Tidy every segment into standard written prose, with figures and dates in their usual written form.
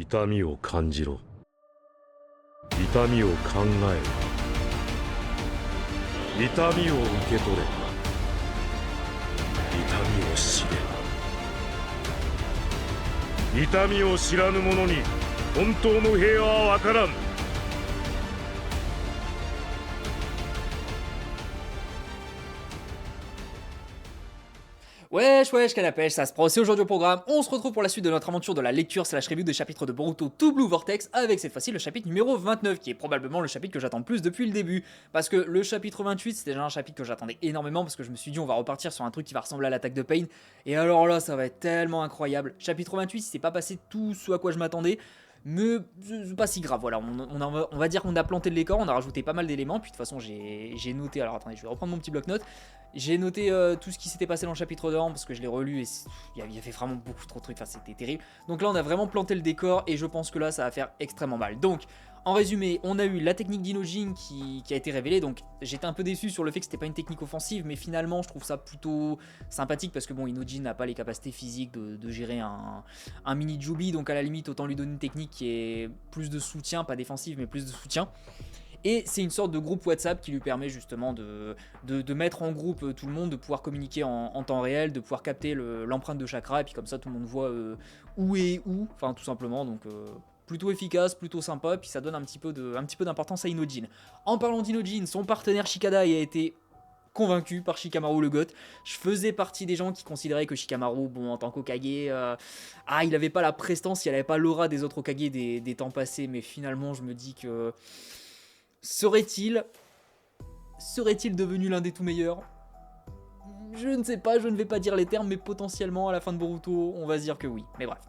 痛みを感じろ。痛みを考えろ。痛みを受け取れ。痛みを知れ。痛みを知らぬ者に本当の平和は分からん。Wesh wesh canapèche, ça se prend aussi aujourd'hui au programme. On se retrouve pour la suite de notre aventure de la lecture slash review des chapitres de Boruto To Blue Vortex avec cette fois-ci le chapitre numéro 29 qui est probablement le chapitre que j'attends le plus depuis le début. Parce que le chapitre 28 c'était déjà un chapitre que j'attendais énormément parce que je me suis dit on va repartir sur un truc qui va ressembler à l'attaque de Pain. Et alors là ça va être tellement incroyable. Chapitre 28 il s'est pas passé tout ce à quoi je m'attendais. Mais c'est pas si grave, voilà, on va dire qu'on a planté le décor, on a rajouté pas mal d'éléments, puis de toute façon j'ai noté, alors attendez, je vais reprendre mon petit bloc-notes, j'ai noté tout ce qui s'était passé dans le chapitre d'avant, parce que je l'ai relu et il y avait vraiment beaucoup trop de trucs, enfin c'était terrible. Donc là on a vraiment planté le décor et je pense que là ça va faire extrêmement mal. Donc en résumé, on a eu la technique d'Inojin qui a été révélée, donc j'étais un peu déçu sur le fait que c'était pas une technique offensive, mais finalement je trouve ça plutôt sympathique parce que bon, Inojin n'a pas les capacités physiques de gérer un mini Jubi, donc à la limite autant lui donner une technique qui est plus de soutien, pas défensive mais plus de soutien. Et c'est une sorte de groupe WhatsApp qui lui permet justement de mettre en groupe tout le monde, de pouvoir communiquer en temps réel, de pouvoir capter l'empreinte de chakra, et puis comme ça tout le monde voit où est où, enfin tout simplement, donc plutôt efficace, plutôt sympa, puis ça donne un petit peu d'importance à Inojin. En parlant d'Inojin, son partenaire Shikadai a été convaincu par Shikamaru le Goth. Je faisais partie des gens qui considéraient que Shikamaru, bon, en tant qu'Hokage, il avait pas la prestance, il avait pas l'aura des autres Hokage des temps passés, mais finalement je me dis que serait-il devenu l'un des tout meilleurs? Je ne sais pas, je ne vais pas dire les termes, mais potentiellement à la fin de Boruto, on va se dire que oui. Mais bref.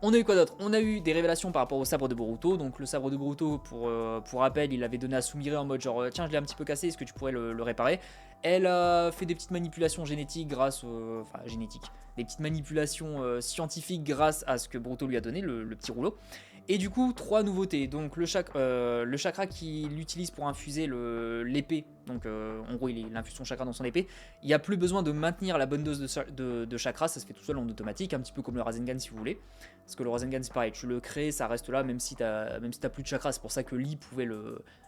On a eu quoi d'autre? On a eu des révélations par rapport au sabre de Boruto. Donc le sabre de Boruto, pour rappel, il l'avait donné à Sumire en mode genre tiens, je l'ai un petit peu cassé, est-ce que tu pourrais le réparer? Elle a fait des petites manipulations génétiques grâce des petites manipulations scientifiques grâce à ce que Boruto lui a donné, le petit rouleau. Et du coup, 3 nouveautés. Donc le chakra qu'il utilise pour infuser l'épée, donc en gros il infuse son chakra dans son épée, il n'y a plus besoin de maintenir la bonne dose de chakra, ça se fait tout seul en automatique, un petit peu comme le Rasengan si vous voulez. Parce que le Rasengan c'est pareil, tu le crées, ça reste là même si t'as plus de chakra, c'est pour ça que Lee pouvait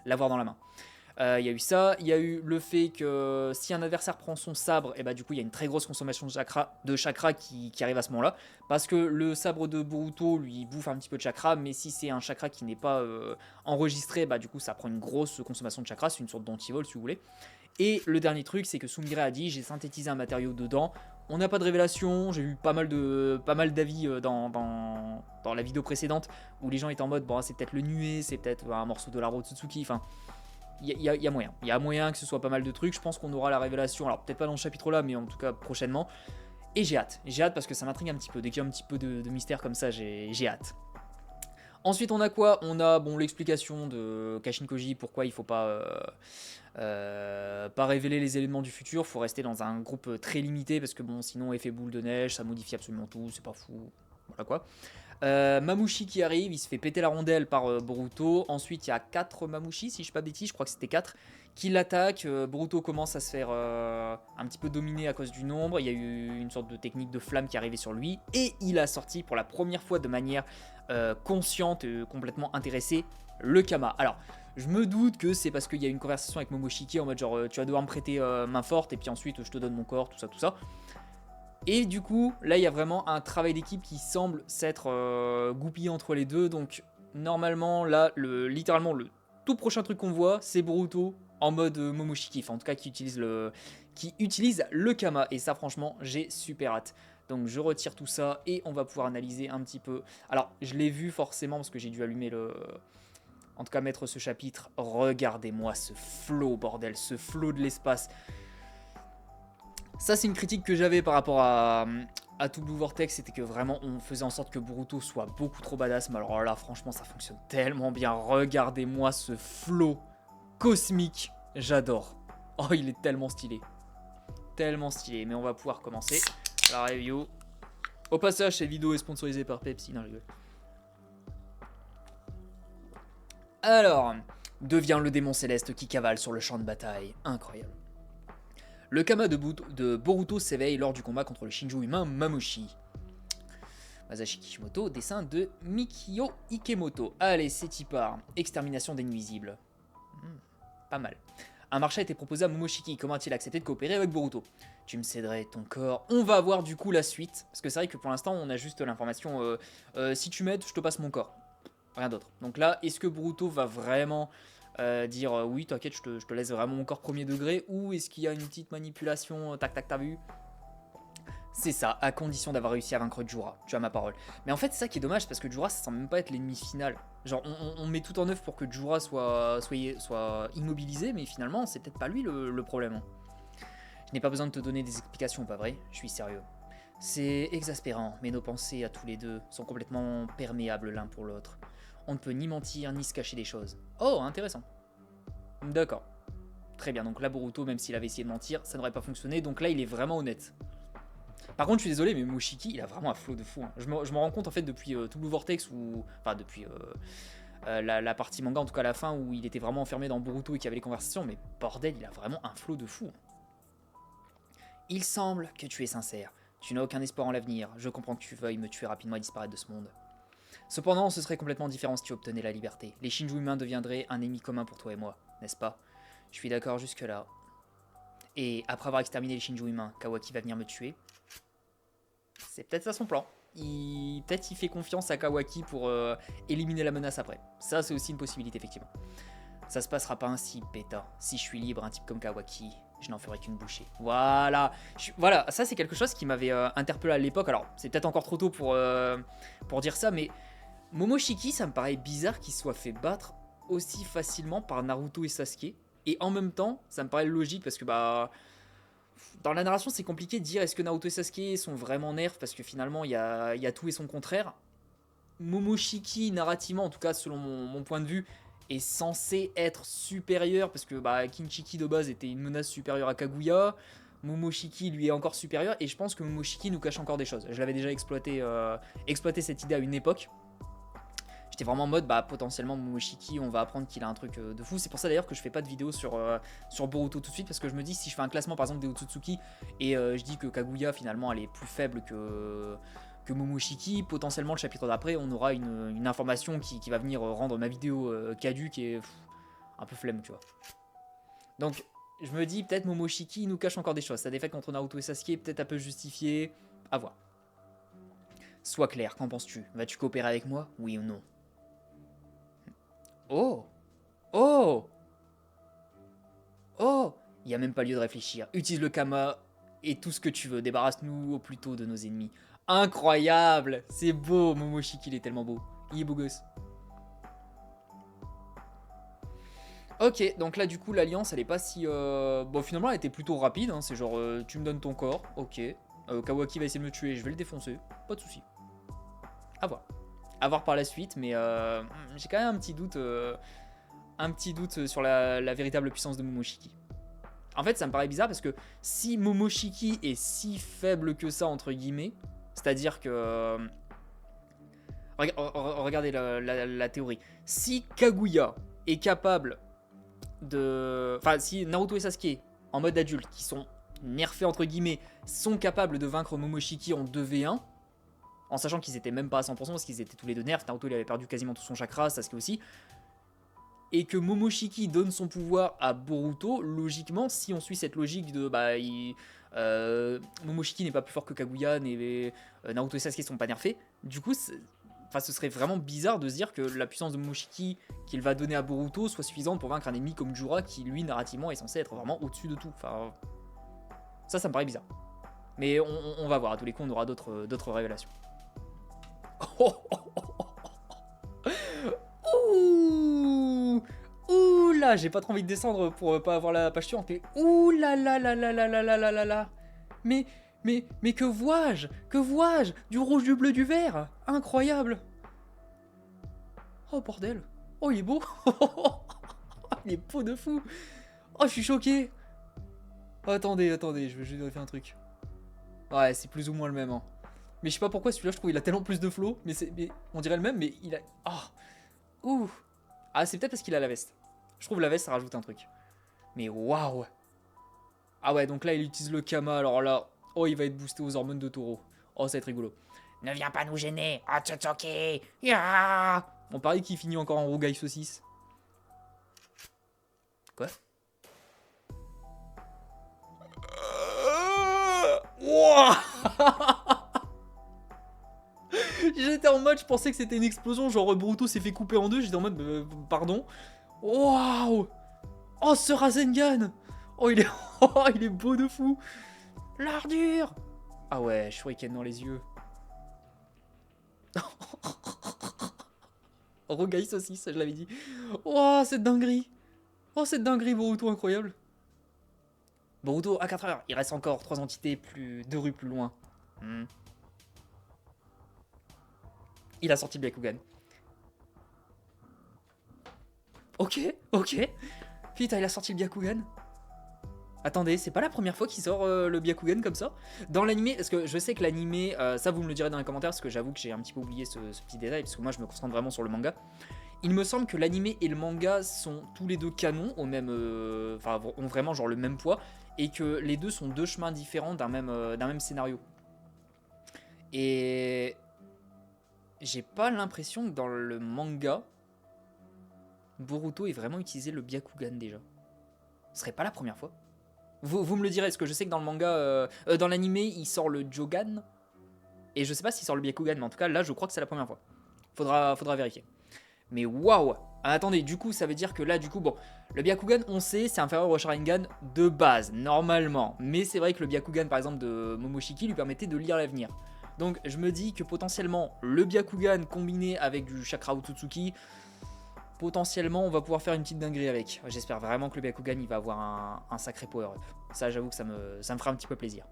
l'avoir dans la main. Il y a eu ça, il y a eu le fait que si un adversaire prend son sabre, et bah du coup il y a une très grosse consommation de chakra qui arrive à ce moment-là, parce que le sabre de Boruto lui bouffe un petit peu de chakra, mais si c'est un chakra qui n'est pas enregistré, bah du coup ça prend une grosse consommation de chakra, c'est une sorte d'antivol si vous voulez. Et le dernier truc, c'est que Sumire a dit j'ai synthétisé un matériau dedans. On n'a pas de révélation, j'ai vu pas mal d'avis dans la vidéo précédente où les gens étaient en mode bon c'est peut-être le nuée, c'est peut-être un morceau de la Rotsuki, enfin il y a moyen. Il y a moyen que ce soit pas mal de trucs. Je pense qu'on aura la révélation, alors peut-être pas dans ce chapitre-là, mais en tout cas prochainement. Et j'ai hâte. J'ai hâte parce que ça m'intrigue un petit peu. Dès qu'il y a un petit peu de mystère comme ça, j'ai hâte. Ensuite, on a quoi? On a l'explication de Kashin Koji, pourquoi il faut pas révéler les éléments du futur. Il faut rester dans un groupe très limité parce que bon, sinon, effet boule de neige, ça modifie absolument tout, c'est pas fou. Voilà quoi. Mamouchi qui arrive, il se fait péter la rondelle par Boruto. Ensuite, il y a 4 Mamouchi, si je ne dis pas de bêtises, je crois que c'était 4, qui l'attaquent. Boruto commence à se faire un petit peu dominer à cause du nombre. Il y a eu une sorte de technique de flamme qui arrivait sur lui. Et il a sorti pour la première fois de manière consciente, complètement intéressée, le Kama. Alors, je me doute que c'est parce qu'il y a une conversation avec Momoshiki en mode genre tu vas devoir me prêter main forte et puis ensuite je te donne mon corps, tout ça. Et du coup, là, il y a vraiment un travail d'équipe qui semble s'être goupillé entre les deux. Donc, normalement, là, littéralement, le tout prochain truc qu'on voit, c'est Boruto en mode Momoshiki. Enfin, en tout cas, qui utilise le Kama. Et ça, franchement, j'ai super hâte. Donc, je retire tout ça et on va pouvoir analyser un petit peu. Alors, je l'ai vu forcément parce que j'ai dû allumer en tout cas, mettre ce chapitre. Regardez-moi ce flow, bordel, ce flow de l'espace. Ça, c'est une critique que j'avais par rapport à To Blue Vortex, c'était que vraiment on faisait en sorte que Boruto soit beaucoup trop badass, mais alors là franchement ça fonctionne tellement bien, regardez-moi ce flow cosmique, j'adore. Oh il est tellement stylé, mais on va pouvoir commencer la review. Au passage cette vidéo est sponsorisée par Pepsi, non je rigole. Alors, devient le démon céleste qui cavale sur le champ de bataille, incroyable. Le Kama de Boruto s'éveille lors du combat contre le Shinju humain Mamouchi. Masashi Kishimoto, dessin de Mikio Ikemoto. Allez, c'est y part. Extermination des nuisibles. Pas mal. Un marché a été proposé à Momoshiki. Comment a-t-il accepté de coopérer avec Boruto? Tu me céderais ton corps. On va voir du coup la suite. Parce que c'est vrai que pour l'instant, on a juste l'information si tu m'aides, je te passe mon corps. Rien d'autre. Donc là, est-ce que Boruto va vraiment dire oui, t'inquiète, je te laisse vraiment mon corps premier degré? Ou est-ce qu'il y a une petite manipulation, tac tac, t'as vu? C'est ça, à condition d'avoir réussi à vaincre Jura, tu as ma parole. Mais en fait, c'est ça qui est dommage, parce que Jura, ça semble même pas être l'ennemi final. Genre, on met tout en œuvre pour que Jura soit immobilisé, mais finalement, c'est peut-être pas lui le problème. Je n'ai pas besoin de te donner des explications, pas vrai? Je suis sérieux. C'est exaspérant, mais nos pensées à tous les deux sont complètement perméables l'un pour l'autre. On ne peut ni mentir, ni se cacher des choses. Oh, intéressant. D'accord. Très bien, donc là, Boruto, même s'il avait essayé de mentir, ça n'aurait pas fonctionné, donc là, il est vraiment honnête. Par contre, je suis désolé, mais Momoshiki, il a vraiment un flow de fou. Hein. Je me rends compte, en fait, depuis Tout Blue Vortex, enfin, depuis la partie manga, en tout cas la fin, où il était vraiment enfermé dans Boruto et qu'il y avait les conversations, mais bordel, il a vraiment un flow de fou. Il semble que tu es sincère. Tu n'as aucun espoir en l'avenir. Je comprends que tu veuilles me tuer rapidement et disparaître de ce monde. Cependant, ce serait complètement différent si tu obtenais la liberté. Les Shinju humains deviendraient un ennemi commun pour toi et moi, n'est-ce pas? Je suis d'accord jusque-là. Et après avoir exterminé les Shinju humains, Kawaki va venir me tuer. C'est peut-être ça son plan. Peut-être il fait confiance à Kawaki pour éliminer la menace après. Ça, c'est aussi une possibilité, effectivement. Ça se passera pas ainsi, Beta. Si je suis libre, un type comme Kawaki, je n'en ferai qu'une bouchée. Voilà. Voilà, ça c'est quelque chose qui m'avait interpellé à l'époque. Alors, c'est peut-être encore trop tôt pour dire ça, mais Momoshiki, ça me paraît bizarre qu'il soit fait battre aussi facilement par Naruto et Sasuke. Et en même temps, ça me paraît logique parce que bah... Dans la narration, c'est compliqué de dire est-ce que Naruto et Sasuke sont vraiment nerfs parce que finalement, il y a tout et son contraire. Momoshiki, narrativement, en tout cas selon mon point de vue, est censé être supérieur parce que bah, Kinshiki de base était une menace supérieure à Kaguya. Momoshiki lui est encore supérieur et je pense que Momoshiki nous cache encore des choses. Je l'avais déjà exploité cette idée à une époque. J'étais vraiment en mode bah potentiellement Momoshiki on va apprendre qu'il a un truc de fou. C'est pour ça d'ailleurs que je fais pas de vidéo sur Boruto tout de suite parce que je me dis si je fais un classement par exemple des Otsutsuki et je dis que Kaguya finalement elle est plus faible que Momoshiki, potentiellement le chapitre d'après on aura une information qui va venir rendre ma vidéo caduque et un peu flemme tu vois. Donc je me dis peut-être Momoshiki nous cache encore des choses. Sa défaite contre Naruto et Sasuke peut-être un peu justifiée, à voir. Sois clair, qu'en penses-tu? Vas-tu coopérer avec moi? Oui ou non? Oh! Oh! Oh! Il n'y a même pas lieu de réfléchir. Utilise le Kama et tout ce que tu veux. Débarrasse-nous au plus tôt de nos ennemis. Incroyable! C'est beau, Momoshiki, il est tellement beau. Il est beau gosse. Ok, donc là du coup l'alliance elle est pas si... Bon finalement elle était plutôt rapide, hein. C'est genre tu me donnes ton corps, ok. Kawaki va essayer de me tuer, je vais le défoncer, pas de soucis. À voir. À voir par la suite, mais j'ai quand même un petit doute sur la véritable puissance de Momoshiki. En fait, ça me paraît bizarre parce que si Momoshiki est si faible que ça, entre guillemets, c'est-à-dire que... regardez la théorie. Si Kaguya est capable de... Enfin, si Naruto et Sasuke, en mode adulte, qui sont nerfés entre guillemets, sont capables de vaincre Momoshiki en 2v1, en sachant qu'ils étaient même pas à 100% parce qu'ils étaient tous les deux nerfs, Naruto il avait perdu quasiment tout son chakra, Sasuke aussi, et que Momoshiki donne son pouvoir à Boruto, logiquement, si on suit cette logique de Momoshiki n'est pas plus fort que Kaguya, Naruto et Sasuke sont pas nerfés, du coup, ce serait vraiment bizarre de se dire que la puissance de Momoshiki qu'il va donner à Boruto soit suffisante pour vaincre un ennemi comme Jura qui, lui, narrativement, est censé être vraiment au-dessus de tout. Enfin, ça me paraît bizarre. Mais on va voir, à tous les coups, on aura d'autres révélations. Ouh, ouh là, j'ai pas trop envie de descendre pour pas avoir la page suivante. Mais ouh là là là là là là là là là là. Mais que vois-je? Que vois-je? Du rouge, du bleu, du vert. Incroyable. Oh bordel. Oh il est beau. Il est beau de fou. Oh je suis choqué. Oh, attendez, je vais juste vérifier un truc. Ouais, c'est plus ou moins le même. Hein. Mais je sais pas pourquoi celui-là, je trouve il a tellement plus de flow. Mais on dirait le même, mais il a... Oh. Ouh. Ah, c'est peut-être parce qu'il a la veste. Je trouve la veste, ça rajoute un truc. Mais waouh. Ah ouais, donc là, il utilise le Kama. Alors là, oh, il va être boosté aux hormones de taureau. Oh, ça va être rigolo. Ne viens pas nous gêner. Otsutsuki. Ya. On parie qu'il finit encore en rougaille saucisse. Quoi? Wouah. J'étais en mode, je pensais que c'était une explosion, genre Boruto s'est fait couper en deux, j'étais en mode, pardon. Waouh. Oh, ce Rasengan. Oh, il est... oh, il est beau de fou. L'ardure. Ah ouais, shuriken dans les yeux. Rogai saucisse, je l'avais dit. Oh, cette dinguerie. Oh, cette dinguerie, Boruto, incroyable. Boruto, à 4 heures. Il reste encore 3 entités, plus 2 rues plus loin. Il a sorti le Byakugan. Ok, ok. Putain, il a sorti le Byakugan. Attendez, c'est pas la première fois qu'il sort le Byakugan comme ça? Dans l'animé, parce que je sais que l'animé, ça vous me le direz dans les commentaires, parce que j'avoue que j'ai un petit peu oublié ce petit détail, parce que moi je me concentre vraiment sur le manga. Il me semble que l'animé et le manga sont tous les deux canons, au même, enfin ont vraiment genre le même poids, et que les deux sont deux chemins différents d'un même scénario. Et j'ai pas l'impression que dans le manga, Boruto ait vraiment utilisé le Byakugan déjà. Ce serait pas la première fois. Vous me le direz, parce que je sais que dans le manga, dans l'animé, il sort le Jogan, et je sais pas s'il sort le Byakugan, mais en tout cas là, je crois que c'est la première fois. Faudra vérifier. Mais waouh! Attendez, du coup, ça veut dire que là, du coup, bon, le Byakugan, on sait, c'est inférieur au Sharingan de base, normalement. Mais c'est vrai que le Byakugan, par exemple, de Momoshiki, lui permettait de lire l'avenir. Donc, je me dis que potentiellement, le Byakugan combiné avec du Chakra Otsutsuki, potentiellement, on va pouvoir faire une petite dinguerie avec. J'espère vraiment que le Byakugan, il va avoir un sacré power-up. Ça, j'avoue que ça me fera un petit peu plaisir.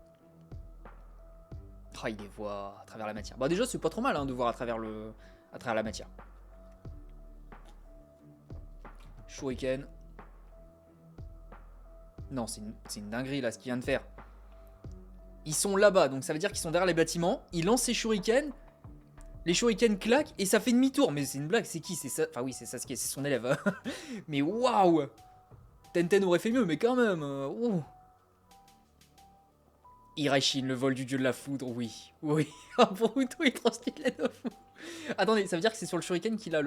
Ah, il les voit à travers la matière. Bah déjà, c'est pas trop mal hein, de voir à travers la matière. Shuriken. Non, c'est une dinguerie là ce qu'il vient de faire. Ils sont là-bas, donc ça veut dire qu'ils sont derrière les bâtiments. Il lance ses shurikens. Les shurikens claquent et ça fait demi-tour. Mais c'est une blague, c'est qui? C'est ça. Enfin oui, c'est Sasuke, c'est son élève. Mais waouh! Tenten aurait fait mieux, mais quand même. Iraishin, le vol du dieu de la foudre, oui. Oui. Boruto est trop stylé de fou. Attendez, ça veut dire que c'est sur le shuriken qu'il a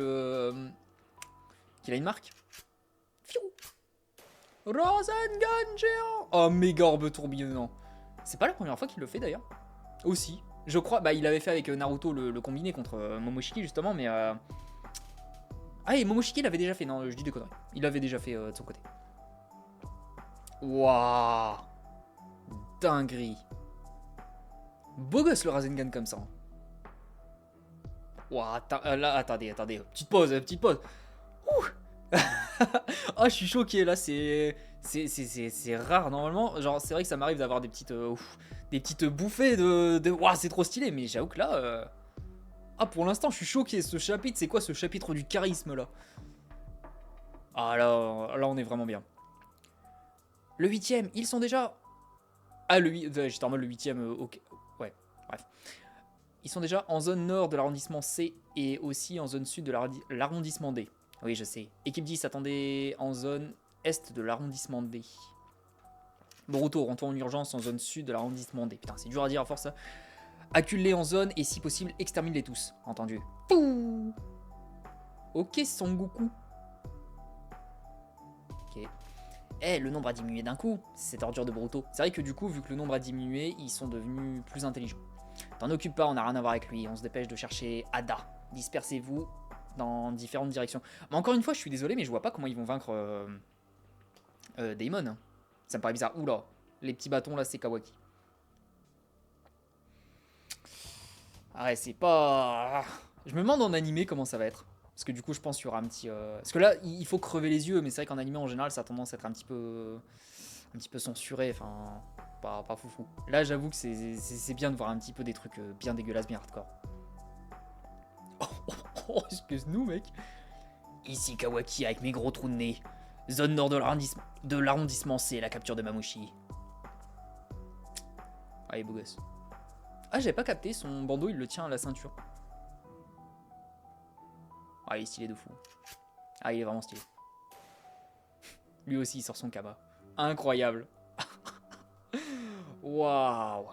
qu'il a une marque? Fiou. Rasengan géant. Oh, méga orbe tourbillonnant. C'est pas la première fois qu'il le fait d'ailleurs. Aussi. Je crois, bah il avait fait avec Naruto le combiné contre Momoshiki justement, mais... Ah, et Momoshiki l'avait déjà fait, non, je dis des conneries. Il l'avait déjà fait de son côté. Waouh. Dinguerie. Beau gosse le Rasengan comme ça. Waouh, là, attendez. Petite pause. Ouh. Oh, je suis choqué là, c'est rare normalement. Genre, c'est vrai que ça m'arrive d'avoir des petites bouffées de... Ouah, c'est trop stylé, mais j'avoue que là... Ah, pour l'instant, je suis choqué. Ce chapitre, c'est quoi ce chapitre du charisme là? Ah, là, on est vraiment bien. Le 8ème, ils sont déjà... Ah, le 8... J'étais en mode le 8ème, ok. Ouais, bref. Ils sont déjà en zone nord de l'arrondissement C et aussi en zone sud de l'arrondissement D. Oui, je sais. Équipe 10, attendez en zone est de l'arrondissement D. Boruto, rentrons en urgence en zone sud de l'arrondissement D. Putain, c'est dur à dire à force ça. Accule-les en zone et si possible, extermine-les tous. Entendu. Pouh. Ok, Son Goku. Ok. Eh, le nombre a diminué d'un coup. C'est cette ordure de Boruto. C'est vrai que du coup, vu que le nombre a diminué, ils sont devenus plus intelligents. T'en occupe pas, on n'a rien à voir avec lui. On se dépêche de chercher Ada. Dispersez-vous dans différentes directions. Mais encore une fois, je suis désolé, mais je vois pas comment ils vont vaincre Daemon. Ça me paraît bizarre. Oula, les petits bâtons là, c'est Kawaki. Ah ouais, c'est pas... Je me demande en animé comment ça va être. Parce que du coup, je pense qu'il y aura un petit... Parce que là, il faut crever les yeux, mais c'est vrai qu'en animé, en général, ça a tendance à être un petit peu censuré. Enfin, pas foufou. Là, j'avoue que c'est bien de voir un petit peu des trucs bien dégueulasses, bien hardcore. Oh, excuse-nous, mec. Ici Kawaki avec mes gros trous de nez. Zone nord de l'arrondissement C, la capture de Mamushi. Allez, beau gosse. Ah, j'avais pas capté, son bandeau, il le tient à la ceinture. Ah, il est stylé de fou. Ah, il est vraiment stylé. Lui aussi, il sort son kaba. Incroyable. Waouh.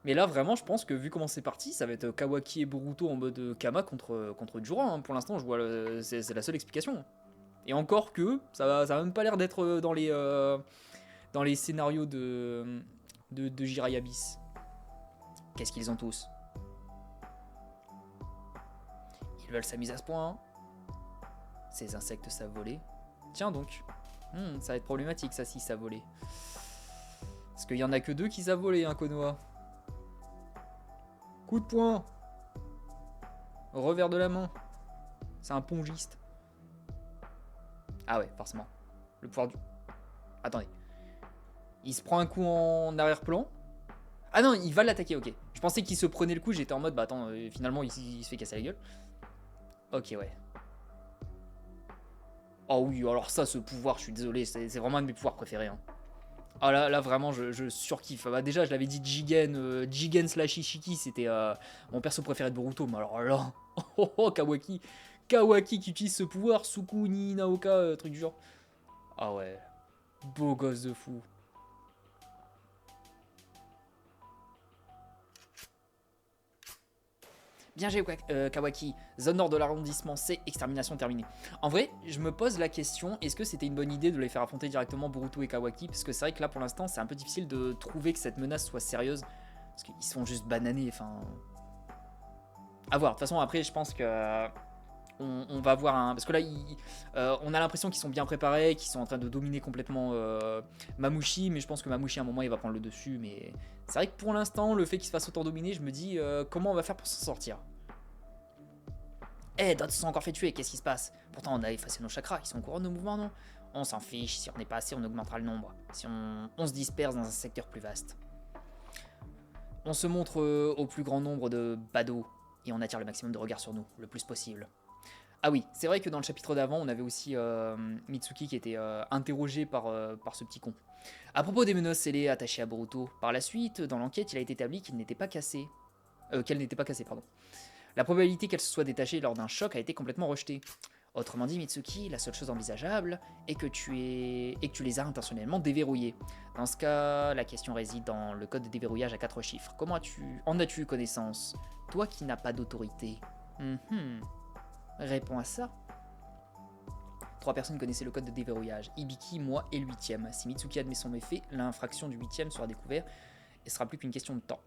Mais là, vraiment, je pense que vu comment c'est parti, ça va être Kawaki et Boruto en mode Kama contre Jura. Hein. Pour l'instant, je vois c'est la seule explication. Et encore que, ça va même pas l'air d'être dans les scénarios de Jiraiya Bis. Qu'est-ce qu'ils ont tous? Ils veulent s'amuser à ce point. Hein. Ces insectes savent voler. Tiens donc. Ça va être problématique ça si ça volait. Parce qu'il y en a que 2 qui savent voler, hein, Konoha. Coup de poing. Revers de la main. C'est un pongiste. Ah ouais, forcément. Le pouvoir du... Attendez. Il se prend un coup en arrière-plan. Ah non, il va l'attaquer, ok. Je pensais qu'il se prenait le coup, j'étais en mode, bah attends, finalement il se fait casser la gueule. Ok, ouais. Oh oui, alors ça, ce pouvoir, je suis désolé, c'est vraiment un de mes pouvoirs préférés. Hein. Ah là vraiment, je surkiffe. Bah, déjà, je l'avais dit, Jigen slash Ishiki, c'était mon perso préféré de Boruto. Mais alors là, Kawaki. Kawaki qui utilise ce pouvoir, Suku ni Naoka, truc du genre. Ah ouais, beau gosse de fou. Bien joué Kawaki, zone nord de l'arrondissement C, extermination terminée. En vrai, je me pose la question, est-ce que c'était une bonne idée de les faire affronter directement Boruto et Kawaki? Parce que c'est vrai que là pour l'instant c'est un peu difficile de trouver que cette menace soit sérieuse. Parce qu'ils sont juste bananés, enfin... A voir, de toute façon après je pense que... On va avoir un... Parce que là, on a l'impression qu'ils sont bien préparés, qu'ils sont en train de dominer complètement Mamouchi, mais je pense que Mamouchi à un moment il va prendre le dessus, mais... C'est vrai que pour l'instant, le fait qu'il se fasse autant dominer, je me dis comment on va faire pour s'en sortir. Eh, d'autres se sont encore fait tuer, qu'est-ce qui se passe? Pourtant on a effacé nos chakras, ils sont au courant de nos mouvements, non? On s'en fiche, si on n'est pas assez, on augmentera le nombre. Si on se disperse dans un secteur plus vaste. On se montre au plus grand nombre de badauds, et on attire le maximum de regards sur nous, le plus possible. Ah oui, c'est vrai que dans le chapitre d'avant, on avait aussi Mitsuki qui était interrogé par ce petit con. À propos des menaces scellées attachées à Boruto, par la suite, dans l'enquête, il a été établi qu'il n'était pas cassé. Qu'elle n'était pas cassée, pardon. La probabilité qu'elle se soit détachée lors d'un choc a été complètement rejetée. Autrement dit, Mitsuki, la seule chose envisageable est que tu les as intentionnellement déverrouillés. Dans ce cas, la question réside dans le code de déverrouillage à 4 chiffres. Comment en as-tu eu connaissance? Toi qui n'as pas d'autorité. Réponds à ça. 3 personnes connaissaient le code de déverrouillage. Ibiki, moi et le 8ème. Si Mitsuki admet son méfait, l'infraction du 8ème sera découverte et ce sera plus qu'une question de temps.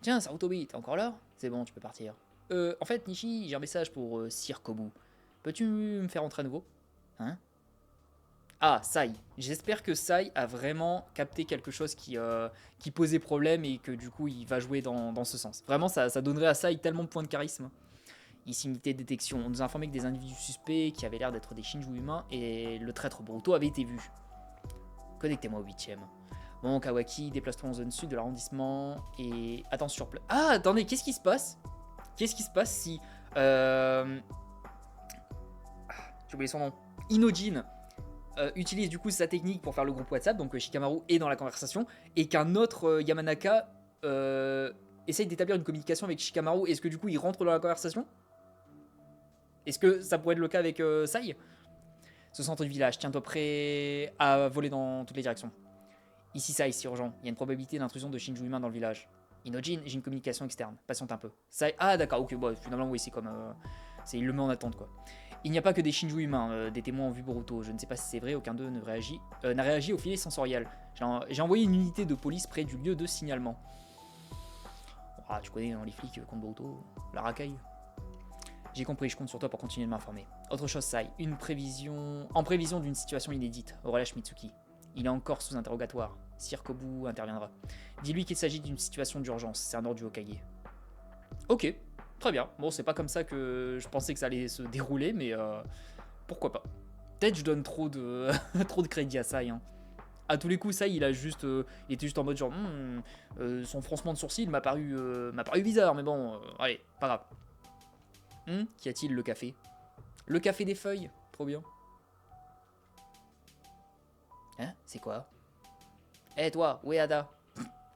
Tiens, Sarutobi, t'es encore là? C'est bon, tu peux partir. En fait, Nishi, j'ai un message pour Sir Kobu. Peux-tu me faire entrer à nouveau? Hein? Ah, Sai. J'espère que Sai a vraiment capté quelque chose qui posait problème et que du coup il va jouer dans ce sens. Vraiment, ça donnerait à Sai tellement de points de charisme. Ici, unité de détection. On nous a informé que des individus suspects qui avaient l'air d'être des Shinju humains et le traître Boruto avait été vu. Connectez-moi au 8ème. Bon, Kawaki, déplace-toi en zone sud de l'arrondissement et attends sur place. Ah, attendez, qu'est-ce qui se passe? Qu'est-ce qui se passe si... J'ai oublié son nom. Inojin utilise du coup sa technique pour faire le groupe WhatsApp, donc Shikamaru est dans la conversation, et qu'un autre Yamanaka essaye d'établir une communication avec Shikamaru. Est-ce que du coup il rentre dans la conversation? Est-ce que ça pourrait être le cas avec Sai? Ce centre du village, tiens-toi prêt à voler dans toutes les directions. Ici Sai, c'est urgent, il y a une probabilité d'intrusion de Shinju humain dans le village. Inojin, j'ai une communication externe, patiente un peu. Sai, ah d'accord, ok, bon, finalement oui, c'est comme... il le met en attente quoi. Il n'y a pas que des Shinju humains, des témoins ont vu Boruto. Je ne sais pas si c'est vrai, aucun d'eux n'a réagi au filet sensoriel. J'ai envoyé une unité de police près du lieu de signalement. Ah, tu connais les flics contre Boruto, la racaille. J'ai compris, je compte sur toi pour continuer de m'informer. Autre chose, Sai, en prévision d'une situation inédite, au relâche Mitsuki. Il est encore sous interrogatoire. Sir Kobu interviendra. Dis-lui qu'il s'agit d'une situation d'urgence, c'est un ordre du Hokage. Ok. Très bien. Bon, c'est pas comme ça que je pensais que ça allait se dérouler, mais pourquoi pas. Peut-être je donne trop de trop de crédit à Sai. Hein. À tous les coups, Sai, il était juste en mode genre, son froncement de sourcil m'a paru bizarre, mais bon, allez, pas grave. Qu'y a-t-il le café? Le café des feuilles, trop bien. Hein? C'est quoi? Eh toi, Uehada.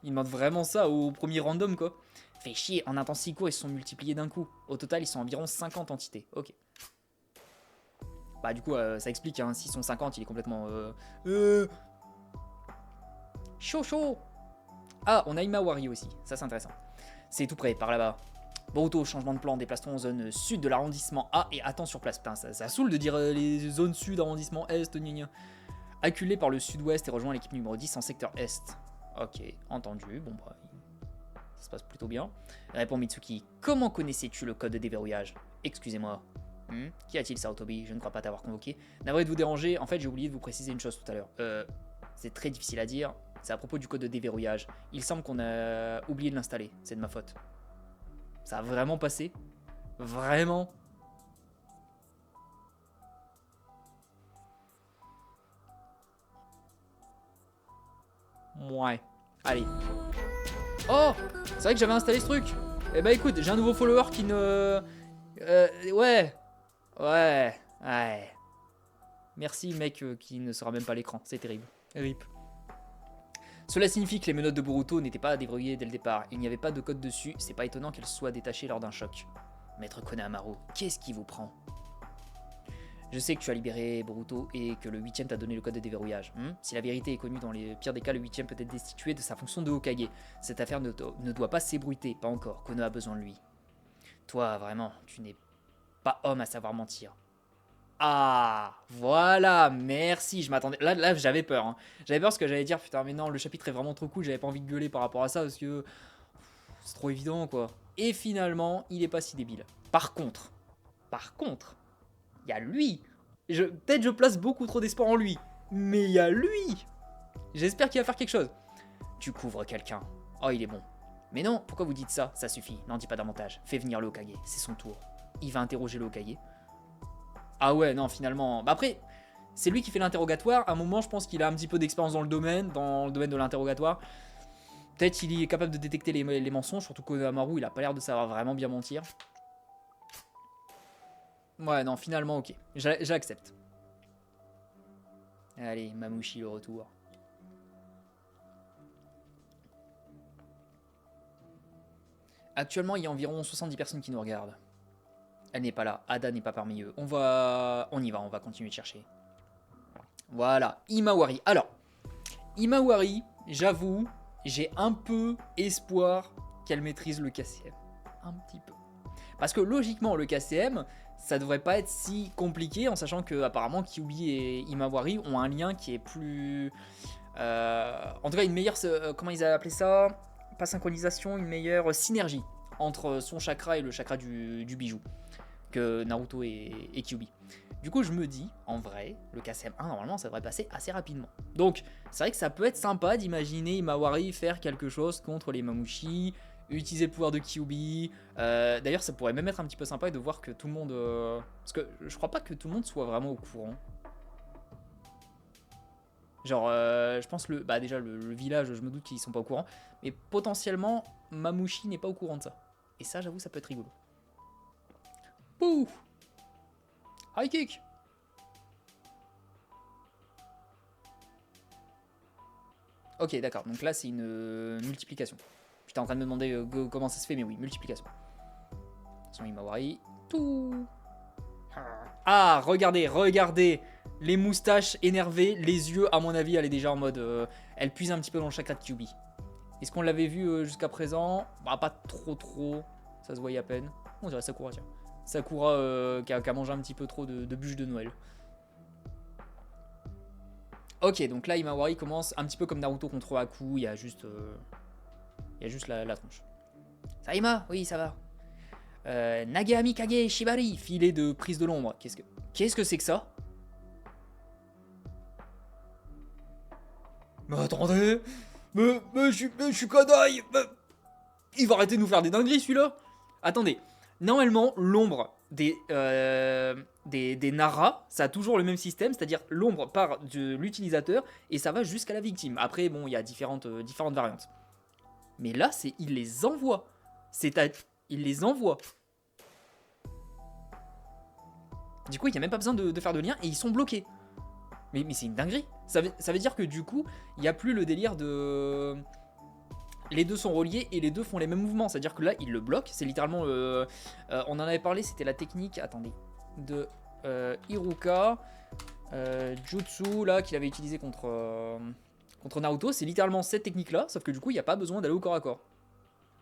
Il demande vraiment ça au premier random quoi. Fait chier, en un temps si court, ils se sont multipliés d'un coup. Au total, ils sont environ 50 entités. Ok. Bah du coup, ça explique, hein, s'ils sont 50, il est complètement... Chaud, chaud. Ah, on a Imawari aussi, ça c'est intéressant. C'est tout près, par là-bas. Boruto, changement de plan, déplace-toi en zone sud de l'arrondissement A et attends sur place. Putain, ça saoule de dire les zones sud, arrondissement Est, gna gna. Acculé par le sud-ouest et rejoint l'équipe numéro 10 en secteur Est. Ok, entendu, bon bah, ça se passe plutôt bien. Répond Mitsuki, comment connaissais-tu le code de déverrouillage? Excusez-moi. Qu'y a-t-il, Sarutobi? Je ne crois pas t'avoir convoqué. Navré de vous déranger, en fait j'ai oublié de vous préciser une chose tout à l'heure. C'est très difficile à dire, c'est à propos du code de déverrouillage. Il semble qu'on a oublié de l'installer, c'est de ma faute. Ça a vraiment passé? Vraiment? Ouais. Allez. Oh! C'est vrai que j'avais installé ce truc. Eh bah écoute, j'ai un nouveau follower qui ne... ouais. Ouais. Merci mec qui ne sera même pas à l'écran. C'est terrible. RIP. Cela signifie que les menottes de Boruto n'étaient pas déverrouillées dès le départ. Il n'y avait pas de code dessus. C'est pas étonnant qu'elles soient détachées lors d'un choc. Maître Konohamaru, qu'est-ce qui vous prend? Je sais que tu as libéré Boruto et que le 8ème t'a donné le code de déverrouillage. Si la vérité est connue, dans les pires des cas, le 8ème peut être destitué de sa fonction de Hokage. Cette affaire ne doit pas s'ébruiter, pas encore. Kono a besoin de lui. Toi, vraiment, tu n'es pas homme à savoir mentir. Ah, voilà, merci, je m'attendais... Là j'avais peur. Hein. J'avais peur parce que j'allais dire, putain, mais non, le chapitre est vraiment trop cool, j'avais pas envie de gueuler par rapport à ça parce que... c'est trop évident, quoi. Et finalement, il est pas si débile. Par contre, il y a lui. Peut-être je place beaucoup trop d'espoir en lui, mais il y a lui. J'espère qu'il va faire quelque chose. Tu couvres quelqu'un. Oh, il est bon. Mais non, pourquoi vous dites ça? Ça suffit, n'en dis pas davantage. Fais venir le Hokage, c'est son tour. Il va interroger le Hokage. Ah ouais, non, finalement... Bah après, c'est lui qui fait l'interrogatoire. À un moment, je pense qu'il a un petit peu d'expérience dans le domaine de l'interrogatoire. Peut-être qu'il est capable de détecter les mensonges, surtout qu'Amaru, il a pas l'air de savoir vraiment bien mentir. Ouais, non, finalement, ok. J'accepte. Allez, Mamouchi, le retour. Actuellement, il y a environ 70 personnes qui nous regardent. Elle n'est pas là, Ada n'est pas parmi eux. On y va, on va continuer de chercher. Voilà, Imawari. Alors, Imawari, j'avoue, j'ai un peu espoir qu'elle maîtrise le KCM. Un petit peu. Parce que logiquement, le KCM, ça devrait pas être si compliqué, en sachant que apparemment Kyuubi et Imawari ont un lien qui est plus... en tout cas, une meilleure... comment ils avaient appelé ça? Pas synchronisation, une meilleure synergie entre son chakra et le chakra du bijou que Naruto et Kyuubi. Du coup, je me dis, en vrai, le KCM1, normalement, ça devrait passer assez rapidement. Donc, c'est vrai que ça peut être sympa d'imaginer Imawari faire quelque chose contre les Mamouchi, utiliser le pouvoir de Kyuubi. D'ailleurs, ça pourrait même être un petit peu sympa de voir que tout le monde... Parce que je crois pas que tout le monde soit vraiment au courant. Genre, je pense déjà le village, je me doute qu'ils sont pas au courant. Mais potentiellement, Mamouchi n'est pas au courant de ça. Et ça, j'avoue, ça peut être rigolo. Pouh! High kick! Ok, d'accord. Donc là, c'est une multiplication. J'étais en train de me demander comment ça se fait, mais oui, multiplication. Son Imawari. Tout. Ah, regardez. Les moustaches énervées, les yeux, à mon avis, elle est déjà en mode... elle puise un petit peu dans le chakra de Kyuubi. Est-ce qu'on l'avait vu jusqu'à présent? Bah, pas trop. Ça se voyait à peine. On dirait Sakura, tiens. Sakura qui a mangé un petit peu trop de bûches de Noël. Ok, donc là, Imawari commence un petit peu comme Naruto contre Haku. Il y a juste la tronche. Ça, Ima? Oui, ça va. Nagami Kage Shibari, filet de prise de l'ombre. Qu'est-ce que c'est que ça? Mais attendez, mais je suis Kodai. Il va arrêter de nous faire des dingueries celui-là. Attendez, normalement l'ombre des Nara, ça a toujours le même système, c'est-à-dire l'ombre part de l'utilisateur et ça va jusqu'à la victime. Après bon, il y a différentes variantes. Mais là, il les envoie. Il les envoie. Du coup, il n'y a même pas besoin de faire de lien et ils sont bloqués. Mais c'est une dinguerie. Ça veut dire que du coup, il n'y a plus le délire de... Les deux sont reliés et les deux font les mêmes mouvements. C'est-à-dire que là, ils le bloquent. C'est littéralement... on en avait parlé, c'était la technique... Attendez. De Iruka. Jutsu, là, qu'il avait utilisé contre Contre Naruto, c'est littéralement cette technique-là, sauf que du coup, il n'y a pas besoin d'aller au corps à corps.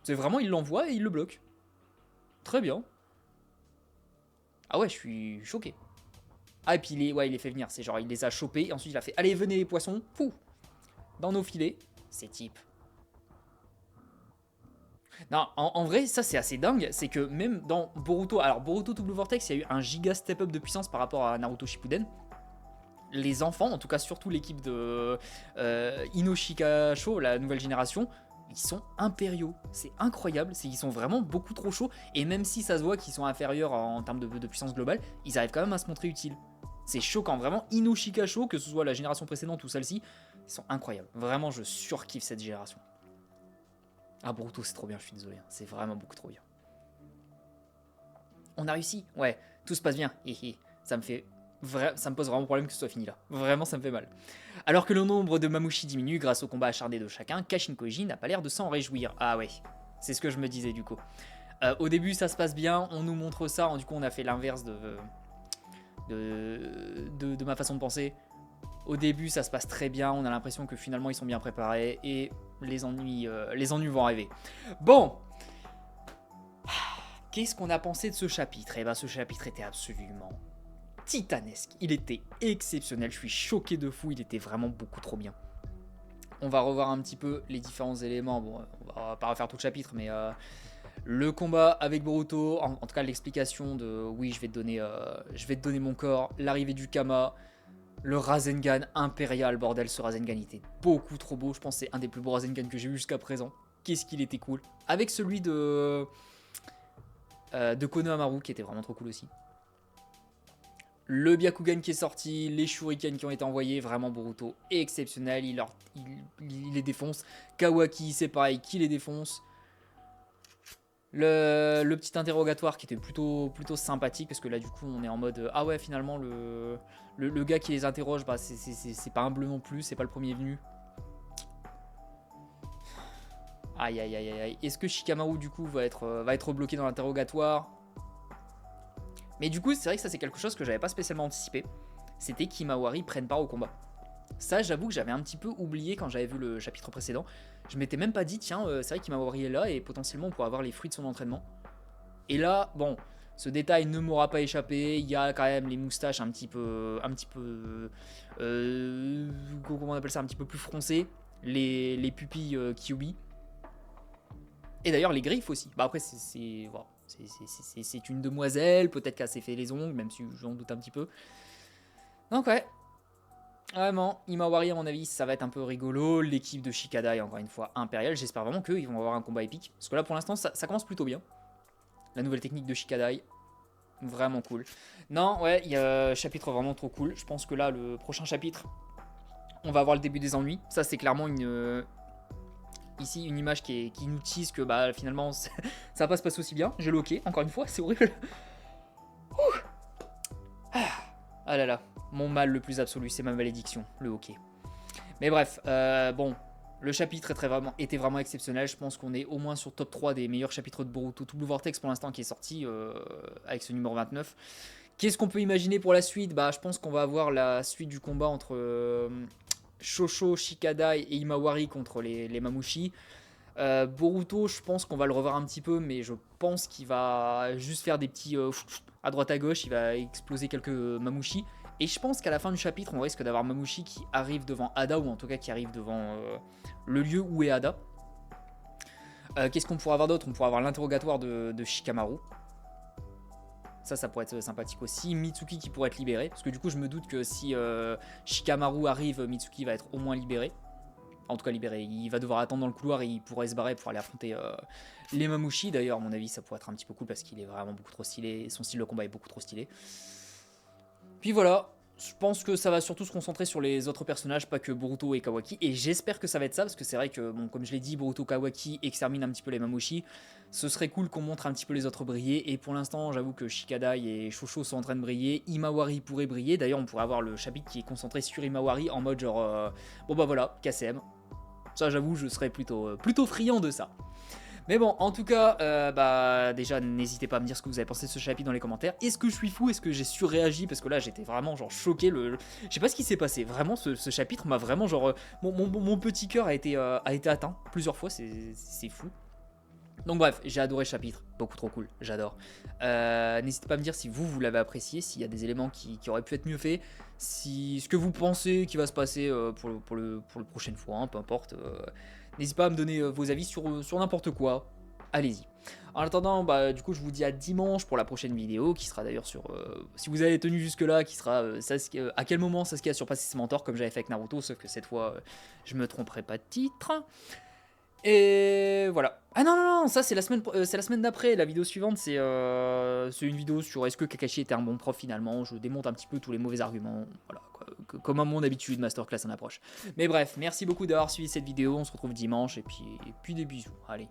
C'est vraiment, il l'envoie et il le bloque. Très bien. Ah ouais, je suis choqué. Ah, et puis il les fait venir. C'est genre, il les a chopés, et ensuite il a fait « Allez, venez les poissons !» Fou. Dans nos filets. C'est type. Non, en vrai, ça c'est assez dingue. C'est que même dans Boruto... Alors, Boruto Double Vortex, il y a eu un giga step-up de puissance par rapport à Naruto Shippuden. Les enfants, en tout cas surtout l'équipe de Inoshikasho, la nouvelle génération, ils sont impériaux. C'est incroyable, ils sont vraiment beaucoup trop chauds. Et même si ça se voit qu'ils sont inférieurs en termes de puissance globale, ils arrivent quand même à se montrer utiles. C'est choquant, vraiment. Inoshikasho, que ce soit la génération précédente ou celle-ci, ils sont incroyables. Vraiment, je surkiffe cette génération. Ah, Boruto, c'est trop bien, je suis désolé. C'est vraiment beaucoup trop bien. On a réussi. Ouais, tout se passe bien. Ça me pose vraiment problème que ce soit fini là. Vraiment, ça me fait mal. Alors que le nombre de Mamushi diminue grâce au combat acharné de chacun, Kashin Koji n'a pas l'air de s'en réjouir. Ah ouais, c'est ce que je me disais du coup. Au début, ça se passe bien, on nous montre ça, du coup on a fait l'inverse de ma façon de penser. Au début, ça se passe très bien, on a l'impression que finalement ils sont bien préparés et les ennuis vont arriver. Bon, qu'est-ce qu'on a pensé de ce chapitre? Eh ben, ce chapitre était absolument titanesque, il était exceptionnel, je suis choqué de fou, il était vraiment beaucoup trop bien. On va revoir un petit peu les différents éléments, bon, on va pas refaire tout le chapitre, mais le combat avec Boruto, en tout cas l'explication de oui, je vais te donner mon corps, l'arrivée du Kama, le Rasengan impérial, bordel, ce Rasengan était beaucoup trop beau, je pense que c'est un des plus beaux Rasengan que j'ai eu jusqu'à présent. Qu'est-ce qu'il était cool. Avec celui de Konohamaru qui était vraiment trop cool aussi. Le Byakugan qui est sorti, les Shurikens qui ont été envoyés, vraiment Boruto exceptionnel, il les défonce. Kawaki c'est pareil, qui les défonce. Le petit interrogatoire qui était plutôt sympathique parce que là du coup on est en mode ah ouais finalement le gars qui les interroge bah c'est pas un bleu non plus, c'est pas le premier venu. Aïe aïe aïe aïe, est-ce que Shikamaru du coup va être bloqué dans l'interrogatoire? Mais du coup c'est vrai que ça c'est quelque chose que j'avais pas spécialement anticipé, c'était qu'Himawari prenne part au combat. Ça j'avoue que j'avais un petit peu oublié quand j'avais vu le chapitre précédent. Je m'étais même pas dit tiens c'est vrai qu'Himawari est là et potentiellement on pourrait avoir les fruits de son entraînement. Et là bon ce détail ne m'aura pas échappé, il y a quand même les moustaches un petit peu comment on appelle ça, un petit peu plus froncées, les pupilles Kyuubi. Et d'ailleurs les griffes aussi. Bah après voilà. C'est une demoiselle, peut-être qu'elle s'est fait les ongles, même si j'en doute un petit peu. Donc ouais, vraiment, Himawari à mon avis, ça va être un peu rigolo. L'équipe de Shikadai, encore une fois, impériale. J'espère vraiment qu'ils vont avoir un combat épique. Parce que là, pour l'instant, ça commence plutôt bien. La nouvelle technique de Shikadai, vraiment cool. Non, ouais, il y a un chapitre vraiment trop cool. Je pense que là, le prochain chapitre, on va avoir le début des ennuis. Ça, c'est clairement ici une image qui nous tease que bah finalement ça va pas se passer aussi bien. J'ai le hockey, encore une fois, c'est horrible. Ah là là, mon mal le plus absolu, c'est ma malédiction, le hockey. Mais bref, bon, le chapitre était vraiment exceptionnel. Je pense qu'on est au moins sur top 3 des meilleurs chapitres de Boruto Double Vortex pour l'instant qui est sorti avec ce numéro 29. Qu'est-ce qu'on peut imaginer pour la suite? Bah, je pense qu'on va avoir la suite du combat entre Shosho, Shikadai et Himawari contre les Mamushi. Boruto, je pense qu'on va le revoir un petit peu, mais je pense qu'il va juste faire des petits à droite à gauche, il va exploser quelques Mamushi. Et je pense qu'à la fin du chapitre, on risque d'avoir Mamushi qui arrive devant Ada, ou en tout cas qui arrive devant le lieu où est Ada. Qu'est-ce qu'on pourra avoir d'autre? On pourra avoir l'interrogatoire de Shikamaru. Ça pourrait être sympathique aussi. Mitsuki qui pourrait être libéré. Parce que du coup, je me doute que si Shikamaru arrive, Mitsuki va être au moins libéré. En tout cas, libéré. Il va devoir attendre dans le couloir et il pourrait se barrer pour aller affronter les Mamushi. D'ailleurs, à mon avis, ça pourrait être un petit peu cool parce qu'il est vraiment beaucoup trop stylé. Son style de combat est beaucoup trop stylé. Puis voilà. Je pense que ça va surtout se concentrer sur les autres personnages, pas que Boruto et Kawaki. Et j'espère que ça va être ça, parce que c'est vrai que, bon, comme je l'ai dit, Boruto, Kawaki extermine un petit peu les Mamushi. Ce serait cool qu'on montre un petit peu les autres briller. Et pour l'instant, j'avoue que Shikadai et Shosho sont en train de briller. Himawari pourrait briller. D'ailleurs, on pourrait avoir le chapitre qui est concentré sur Himawari en mode genre... bon bah voilà, KCM. Ça, j'avoue, je serais plutôt friand de ça. Mais bon, en tout cas, bah déjà n'hésitez pas à me dire ce que vous avez pensé de ce chapitre dans les commentaires. Est-ce que je suis fou? Est-ce que j'ai surréagi? Parce que là j'étais vraiment genre choqué. Je sais pas ce qui s'est passé. Vraiment, ce chapitre m'a vraiment genre mon petit cœur a été atteint plusieurs fois. C'est fou. Donc bref, j'ai adoré ce chapitre, beaucoup trop cool, j'adore. N'hésitez pas à me dire si vous l'avez apprécié, s'il y a des éléments qui auraient pu être mieux faits, si ce que vous pensez qui va se passer pour le prochaine fois, hein, peu importe. N'hésitez pas à me donner vos avis sur n'importe quoi, allez-y. En attendant, bah, du coup je vous dis à dimanche pour la prochaine vidéo, qui sera d'ailleurs sur, si vous avez tenu jusque là, qui sera à quel moment Sasuke a surpassé ses mentors, comme j'avais fait avec Naruto, sauf que cette fois je me tromperai pas de titre. Et voilà. Ah non, non, non, ça c'est la semaine d'après. La vidéo suivante, c'est une vidéo sur est-ce que Kakashi était un bon prof finalement. Je démonte un petit peu tous les mauvais arguments. Voilà, quoi. Comme à mon habitude, Masterclass en approche. Mais bref, merci beaucoup d'avoir suivi cette vidéo. On se retrouve dimanche et puis des bisous. Allez.